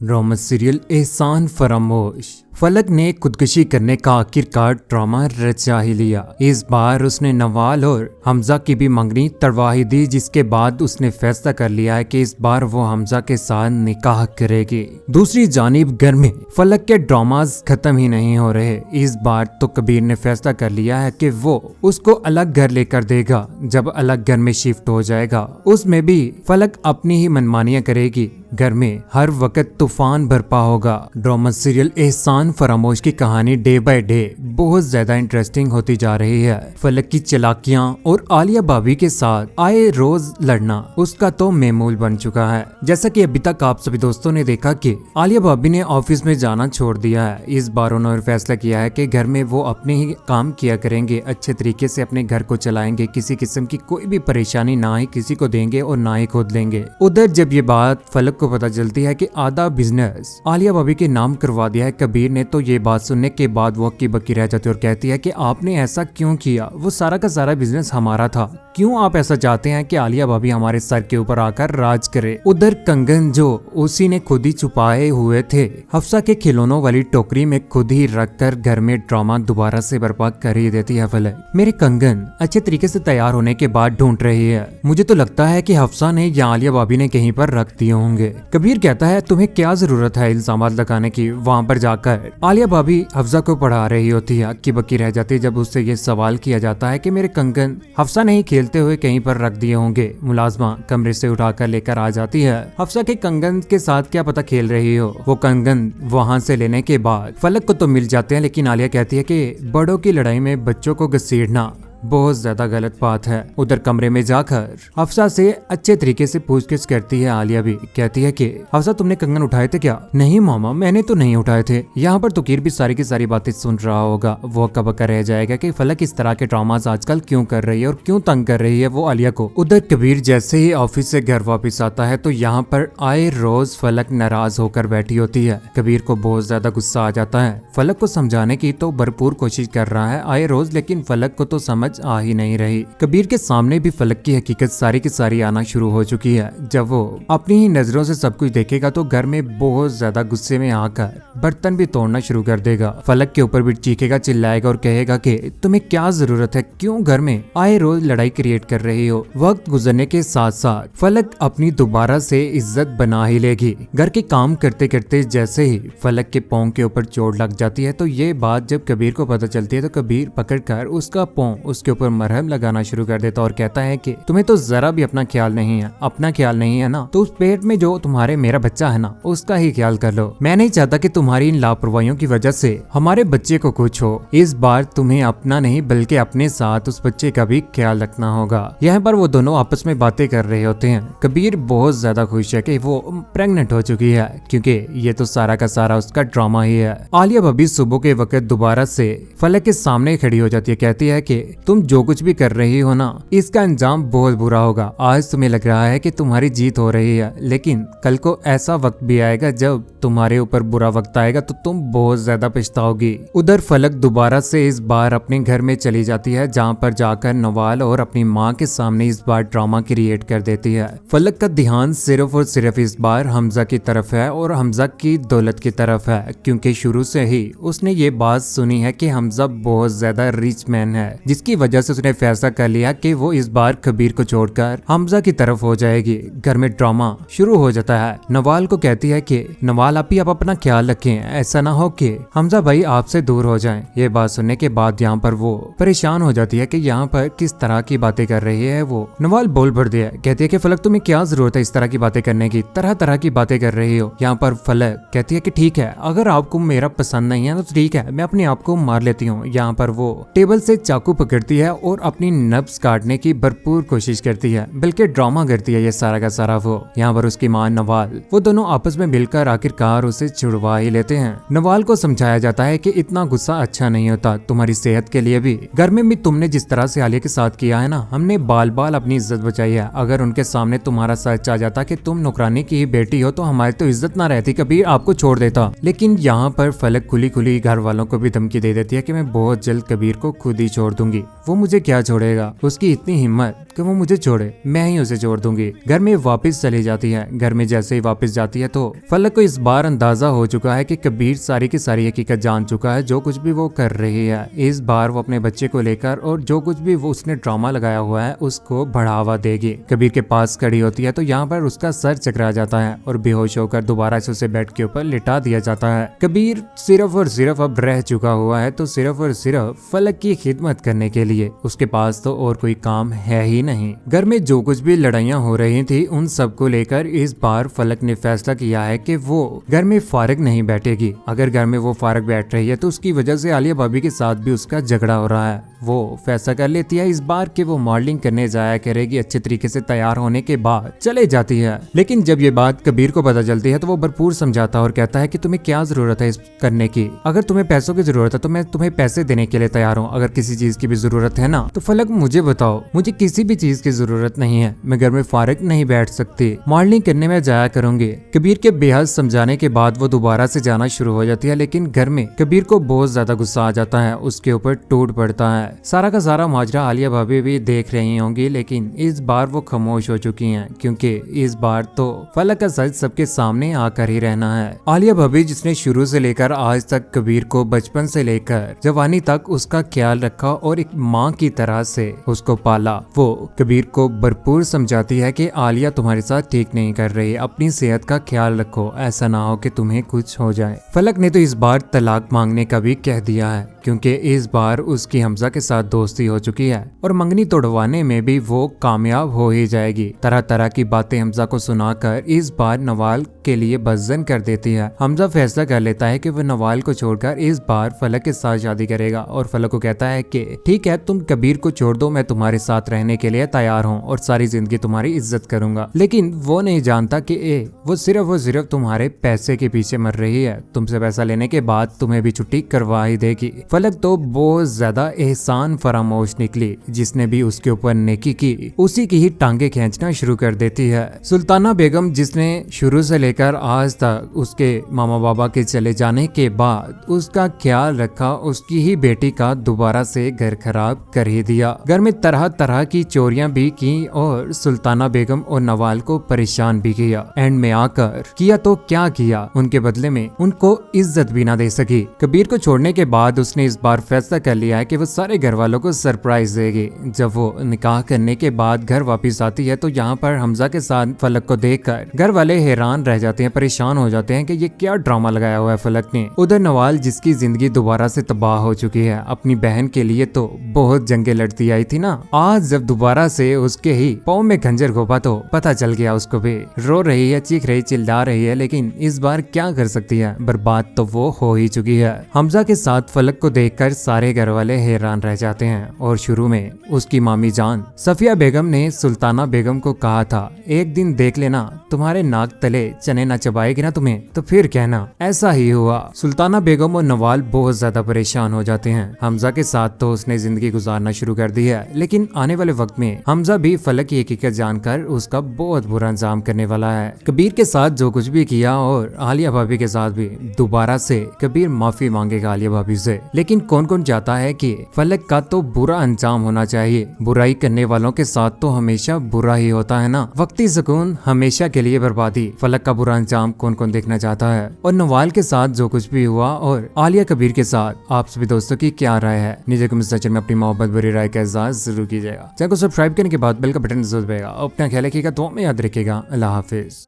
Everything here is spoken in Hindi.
ड्रामा सीरियल एहसान फरामोश। फलक ने खुदकुशी करने का आखिरकार ड्रामा रचा ही लिया। इस बार उसने नवाल और हमजा की भी मंगनी तड़वा ही दी, जिसके बाद उसने फैसला कर लिया है कि इस बार वो हमजा के साथ निकाह करेगी। दूसरी जानिब घर में फलक के ड्रामास खत्म ही नहीं हो रहे। इस बार तो कबीर ने फैसला कर लिया है कि वो उसको अलग घर लेकर देगा। जब अलग घर में शिफ्ट हो जाएगा उसमें भी फलक अपनी ही मनमानियां करेगी। घर में हर वक्त तूफान बरपा होगा। ड्रामा सीरियल एहसान फरामोश की कहानी डे बाय डे बहुत ज्यादा इंटरेस्टिंग होती जा रही है। फलक की चालाकियां और आलिया भाभी के साथ आए रोज लड़ना उसका तो मामूल बन चुका है। जैसा कि अभी तक आप सभी दोस्तों ने देखा कि आलिया भाभी ने ऑफिस में जाना छोड़ दिया है। इस बार उन्होंने फैसला किया है कि घर में वो अपने ही काम किया करेंगे, अच्छे तरीके से अपने घर को चलाएंगे, किसी किस्म की कोई भी परेशानी ना ही किसी को देंगे और ना ही खुद लेंगे। उधर जब ये बात फलक को पता चलती है कि आधा बिजनेस आलिया भाभी के नाम करवा दिया है कबीर ने, तो ये बात सुनने के बाद वो अक्की बक्की रह जाती है और कहती है कि आपने ऐसा क्यों किया? वो सारा का सारा बिजनेस हमारा था। क्यों आप ऐसा चाहते हैं कि आलिया भाभी हमारे सर के ऊपर आकर राज करे? उधर कंगन जो उसी ने खुद ही छुपाए हुए थे हफ्सा के खिलौनों वाली टोकरी में खुद ही रखकर घर में ड्रामा दोबारा से बर्बाद कर ही देती है फलक। मेरे कंगन अच्छे तरीके से तैयार होने के बाद ढूंढ रही है। मुझे तो लगता है कि हफ्सा ने या आलिया भाभी ने कहीं पर रख दिए होंगे। कबीर कहता है तुम्हें क्या जरूरत है इल्जाम लगाने की? वहाँ पर जाकर आलिया भाभी हफ्सा को पढ़ा रही होती है। अक्की बक्की रह जाती है जब उससे ये सवाल किया जाता है कि मेरे कंगन हफ्सा ने ही खेलते हुए कहीं पर रख दिए होंगे। मुलाजमा कमरे से उठाकर लेकर आ जाती है। हफ्सा के कंगन के साथ क्या पता खेल रही हो। वो कंगन वहाँ से लेने के बाद फलक को तो मिल जाते हैं, लेकिन आलिया कहती है कि बड़ों की लड़ाई में बच्चों को घसीटना बहुत ज्यादा गलत बात है। उधर कमरे में जाकर हफ्सा से अच्छे तरीके से पूछगिछ करती है आलिया भी। कहती है कि हफ्सा तुमने कंगन उठाए थे क्या? नहीं मामा मैंने तो नहीं उठाए थे। यहाँ पर तुकीर भी सारी की सारी बातें सुन रहा होगा। वो कबका रह जाएगा कि फलक इस तरह के ड्रामास आजकल क्यों कर रही है और क्यों तंग कर रही है वो आलिया को। उधर कबीर जैसे ही ऑफिस से घर वापिस आता है तो यहाँ पर आए रोज फलक नाराज होकर बैठी होती है। कबीर को बहुत ज्यादा गुस्सा आ जाता है। फलक को समझाने की तो भरपूर कोशिश कर रहा है आए रोज, लेकिन फलक को तो समझ आ ही नहीं रही। कबीर के सामने भी फलक की हकीकत सारी की सारी आना शुरू हो चुकी है। जब वो अपनी ही नजरों से सब कुछ देखेगा तो घर में बहुत ज्यादा गुस्से में आकर बर्तन भी तोड़ना शुरू कर देगा। फलक के ऊपर भी चीखेगा, चिल्लाएगा और कहेगा कि तुम्हें क्या जरूरत है? क्यों घर में आए रोज लड़ाई क्रिएट कर रही हो? वक्त गुजरने के साथ साथ फलक अपनी दोबारा से इज्जत बना ही लेगी। घर के काम करते करते जैसे ही फलक के पांव के ऊपर चोट लग जाती है तो ये बात जब कबीर को पता चलती है तो कबीर पकड़कर उसका पांव उसके ऊपर मरहम लगाना शुरू कर देता और कहता है कि तुम्हें तो जरा भी अपना ख्याल नहीं है। अपना ख्याल नहीं है ना तो उस पेट में जो तुम्हारे मेरा बच्चा है ना उसका ही ख्याल कर लो। मैं नहीं चाहता कि तुम्हारी इन लापरवाहियों की वजह से हमारे बच्चे को कुछ हो। इस बार तुम्हें अपना नहीं बल्कि अपने साथ उस बच्चे का भी ख्याल रखना होगा। यहाँ पर वो दोनों आपस में बातें कर रहे होते हैं। कबीर बहुत ज्यादा खुश है कि वो प्रेग्नेंट हो चुकी है, क्योंकि ये तो सारा का सारा उसका ड्रामा ही है। आलिया भाभी सुबह के वक्त दोबारा से फलक के सामने खड़ी हो जाती है। कहती है कि तुम जो कुछ भी कर रही हो ना इसका अंजाम बहुत बुरा होगा। आज तुम्हें लग रहा है कि तुम्हारी जीत हो रही है, लेकिन कल को ऐसा वक्त भी आएगा जब तुम्हारे ऊपर बुरा वक्त आएगा तो तुम बहुत ज्यादा पछताओगी। उधर फलक दोबारा से इस बार अपने घर में चली जाती है, जहाँ पर जाकर नवाल और अपनी माँ के सामने इस बार ड्रामा क्रिएट कर देती है। फलक का ध्यान सिर्फ और सिर्फ इस बार हमजा की तरफ है और हमजा की दौलत की तरफ है, क्योंकि शुरू से ही उसने ये बात सुनी है कि हमजा बहुत ज्यादा रिच मैन है, जिसकी वजह से उसने फैसला कर लिया कि वो इस बार कबीर को छोड़कर हमजा की तरफ हो जाएगी। घर में ड्रामा शुरू हो जाता है। नवाल को कहती है कि नवाल आप अपना ख्याल रखें, ऐसा ना हो कि हमजा भाई आपसे दूर हो जाएं। ये बात सुनने के बाद यहाँ पर वो परेशान हो जाती है कि यहाँ पर किस तरह की बातें कर रही है वो। नवाल बोल भर दिया, कहती है कि फलक तुम्हें क्या जरूरत है इस तरह की बातें करने की? तरह तरह की बातें कर रही हो। यहाँ पर फलक कहती है कि ठीक है, अगर आपको मेरा पसंद नहीं है तो ठीक है, मैं अपने आप को मार लेती हूँ। यहाँ पर वो टेबल से चाकू पकड़ती है और अपनी नब्ज काटने की भरपूर कोशिश करती है, बल्कि ड्रामा करती है ये सारा का सारा वो। यहाँ पर उसकी माँ नवाल वो दोनों आपस में मिलकर आखिरकार उसे छुड़वा ही लेते हैं। नवाल को समझाया जाता है कि इतना गुस्सा अच्छा नहीं होता तुम्हारी सेहत के लिए भी। घर में भी तुमने जिस तरह से आलिया के साथ किया है ना, हमने बाल बाल अपनी इज्जत बचाई है। अगर उनके सामने तुम्हारा सच आ जाता कि तुम नौकरानी की ही बेटी हो तो हमारी तो इज्जत ना रहती, कबीर आपको छोड़ देता। लेकिन यहाँ पर फलक खुली खुली घर वालों को भी धमकी दे देती है कि मैं बहुत जल्द कबीर को खुद ही छोड़ दूंगी। वो मुझे क्या छोड़ेगा, उसकी इतनी हिम्मत कि वो मुझे छोड़े, मैं ही उसे छोड़ दूंगी। घर में वापस चली जाती है। घर में जैसे ही वापस जाती है तो फलक को इस बार अंदाजा हो चुका है कि कबीर सारी की सारी हकीकत जान चुका है। जो कुछ भी वो कर रही है इस बार वो अपने बच्चे को लेकर और जो कुछ भी वो उसने ड्रामा लगाया हुआ है उसको बढ़ावा देगी। कबीर के पास खड़ी होती है तो यहाँ पर उसका सर चकरा जाता है और बेहोश होकर दोबारा से उसे बेड के ऊपर लिटा दिया जाता है। कबीर सिर्फ और सिर्फ अब रह चुका हुआ है तो सिर्फ और सिर्फ फलक की खिदमत करने के लिए। उसके पास तो और कोई काम है ही नहीं। घर में जो कुछ भी लड़ाइयाँ हो रही थी उन सबको लेकर इस बार फलक ने फैसला किया है कि वो घर में फारिग नहीं बैठेगी। अगर घर में वो फारिग बैठ रही है तो उसकी वजह से आलिया भाभी के साथ भी उसका झगड़ा हो रहा है। वो फैसला कर लेती है इस बार कि वो मॉडलिंग करने जाया करेगी। अच्छे तरीके से तैयार होने के बाद चले जाती है। लेकिन जब ये बात कबीर को पता चलती है तो वो भरपूर समझाता है और कहता है कि तुम्हें क्या जरूरत है इस करने की। अगर तुम्हें पैसों की जरूरत है तो मैं तुम्हें पैसे देने के लिए तैयार हूँ। अगर किसी चीज की भी जरूरत है ना तो फलक मुझे बताओ, मुझे किसी भी चीज की जरूरत नहीं है। मैं घर में फारिग नहीं बैठ सकती, मॉडलिंग करने में जाया करूंगी। कबीर के बेहद समझाने के बाद वो दोबारा से जाना शुरू हो जाती है। लेकिन घर में कबीर को बहुत ज्यादा गुस्सा आ जाता है, उसके ऊपर टूट पड़ता है। सारा का सारा माजरा आलिया भाभी भी देख रही होंगी लेकिन इस बार वो खामोश हो चुकी हैं क्योंकि इस बार तो फलक का सच सबके सामने आकर ही रहना है। आलिया भाभी जिसने शुरू से लेकर आज तक कबीर को बचपन से लेकर जवानी तक उसका ख्याल रखा और एक माँ की तरह से उसको पाला, वो कबीर को भरपूर समझाती है कि आलिया तुम्हारे साथ ठीक नहीं कर रही, अपनी सेहत का ख्याल रखो, ऐसा ना हो कि तुम्हें कुछ हो जाए। फलक ने तो इस बार तलाक मांगने का भी कह दिया है क्योंकि इस बार उसकी हमजा के साथ दोस्ती हो चुकी है और मंगनी तोड़वाने में भी वो कामयाब हो ही जाएगी। तरह तरह की बातें हमजा को सुनाकर इस बार नवाल के लिए बज़न कर देती है। हमजा फैसला कर लेता है कि वो नवाल को छोड़कर इस बार फलक के साथ शादी करेगा और फलक को कहता है कि ठीक है, तुम कबीर को छोड़ दो, मैं तुम्हारे साथ रहने के लिए तैयार हूँ और सारी जिंदगी तुम्हारी इज्जत करूंगा। लेकिन वो नहीं जानता कि वो सिर्फ तुम्हारे पैसे के पीछे मर रही है। तुमसे पैसा लेने के बाद तुम्हें भी छुट्टी करवा ही देगी। फलक तो बहुत ज्यादा एहसान फरामोश निकली। जिसने भी उसके ऊपर नेकी की उसी की ही टांगे खींचना शुरू कर देती है। सुल्ताना बेगम जिसने शुरू से लेकर आज तक उसके मामा बाबा के चले जाने के बाद उसका ख्याल रखा, उसकी ही बेटी का दोबारा से घर खराब कर ही दिया। घर में तरह तरह की चोरियां भी की और सुल्ताना बेगम और नवाल को परेशान भी किया। एंड में आकर किया तो क्या किया, उनके बदले में उनको इज्जत भी ना दे सकी। कबीर को छोड़ने के बाद उसने इस बार फैसला कर लिया है कि वो सारे घर वालों को सरप्राइज देगी। जब वो निकाह करने के बाद घर वापस आती है तो यहाँ पर हमजा के साथ फलक को देखकर घर वाले हैरान रह जाते हैं, परेशान हो जाते हैं कि ये क्या ड्रामा लगाया हुआ है फलक ने। उधर नवाल जिसकी जिंदगी दोबारा से तबाह हो चुकी है, अपनी बहन के लिए तो बहुत जंगे लड़ती आई थी ना, आज जब दोबारा से उसके ही पाँव में खंजर घोपा तो पता चल गया उसको भी। रो रही है, चीख रही, चिल्ला रही है, लेकिन इस बार क्या कर सकती है, बर्बाद तो वो हो ही चुकी है। हमजा के साथ फलक को देखकर सारे घर वाले हैरान रह जाते हैं और शुरू में उसकी मामी जान सफिया बेगम ने सुल्ताना बेगम को कहा था, एक दिन देख लेना तुम्हारे नाक तले चने ना चबाएगी ना तुम्हें तो फिर कहना। ऐसा ही हुआ। सुल्ताना बेगम और नवाल बहुत ज्यादा परेशान हो जाते हैं। हमजा के साथ तो उसने जिंदगी गुजारना शुरू कर दी है, लेकिन आने वाले वक्त में हमजा भी फलक की हकीकत जानकर उसका बहुत बुरा अंजाम करने वाला है। कबीर के साथ जो कुछ भी किया और आलिया भाभी के साथ भी दोबारा से कबीर माफी मांगेगा आलिया भाभी से। लेकिन कौन कौन चाहता है कि फलक का तो बुरा अंजाम होना चाहिए। बुराई करने वालों के साथ तो हमेशा बुरा ही होता है ना, वक्ती सुकून हमेशा के लिए बर्बादी। फलक का बुरा अंजाम कौन कौन देखना चाहता है। और नवाल के साथ जो कुछ भी हुआ और आलिया कबीर के साथ आप सभी दोस्तों की क्या राय है, नीचे कमेंट सेक्शन में अपनी मोहब्बत भरी राय का इज़हार जरूर कीजिएगा। चैनल को सब्सक्राइब करने के बाद बेल का बटन जरूर दबाइएगा। अपना ख्याल रखिएगा, दुआ में याद रखिएगा। अल्लाह हाफिज।